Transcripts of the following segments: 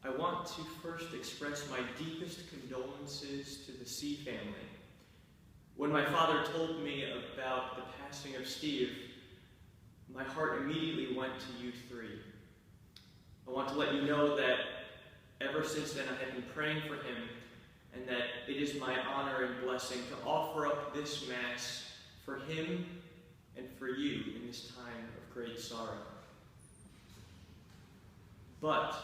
I want to first express my deepest condolences to the C family. When my father told me about the passing of Steve, my heart immediately went to you three. I want to let you know that ever since then I have been praying for him, and that it is my honor and blessing to offer up this Mass for him and for you in this time of great sorrow. But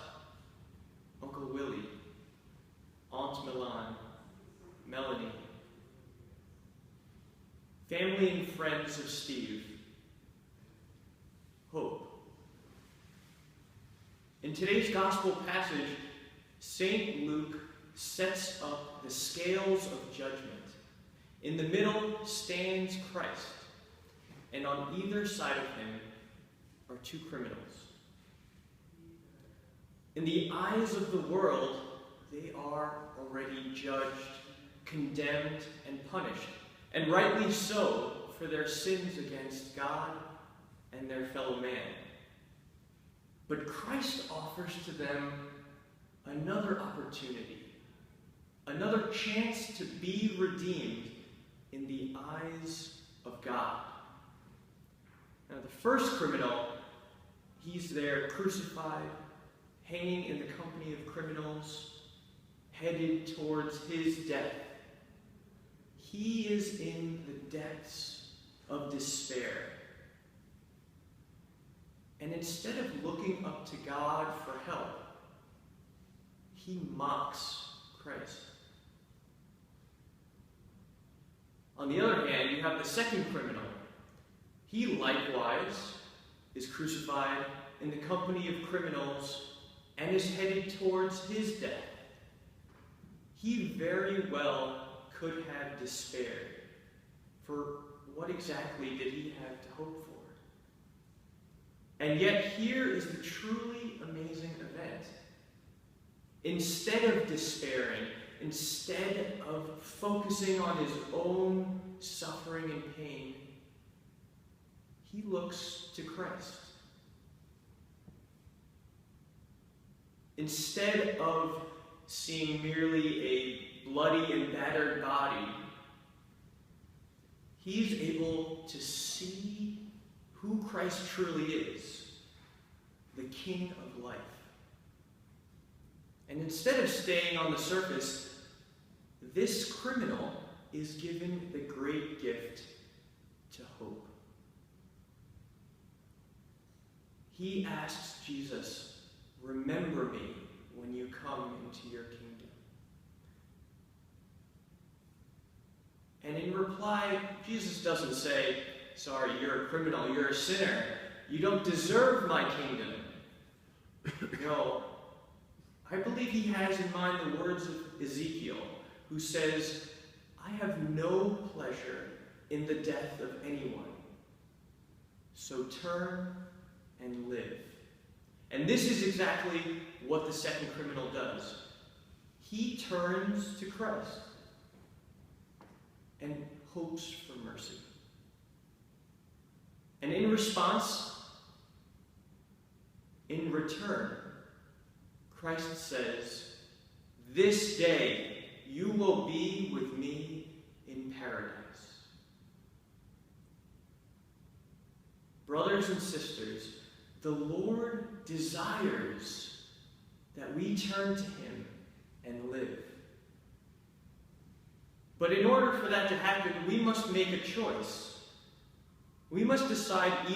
Uncle Willie, Aunt Milan, Melanie, family and friends of Steve, hope. In today's gospel passage, St. Luke sets up the scales of judgment. In the middle stands Christ, and on either side of him are two criminals. In the eyes of the world, they are already judged, condemned, and punished, and rightly so for their sins against God and their fellow man. But Christ offers to them another opportunity, another chance to be redeemed in the eyes of God. Now, the first criminal, he's there crucified, hanging in the company of criminals, headed towards his death. He is in the depths of despair. And instead of looking up to God for help, he mocks Christ. On the other hand, you have the second criminal. He likewise is crucified in the company of criminals and is headed towards his death. He very well could have despaired. For what exactly did he have to hope for? And yet here is the truly amazing event. Instead of despairing, instead of focusing on his own suffering and pain, he looks to Christ. Instead of seeing merely a bloody and battered body, he's able to see who Christ truly is, the King of life. And instead of staying on the surface, this criminal is given the great gift to hope. He asks Jesus, "Remember me when you come into your kingdom." And in reply, Jesus doesn't say, "Sorry, you're a criminal, you're a sinner. You don't deserve my kingdom." No, I believe he has in mind the words of Ezekiel, who says, "I have no pleasure in the death of anyone. So turn and live." And this is exactly what the second criminal does. He turns to Christ and hopes for mercy. And in response, in return, Christ says, "This day you will be with me in paradise." Brothers and sisters, the Lord desires that we turn to him and live. But in order for that to happen, we must make a choice. We must decide either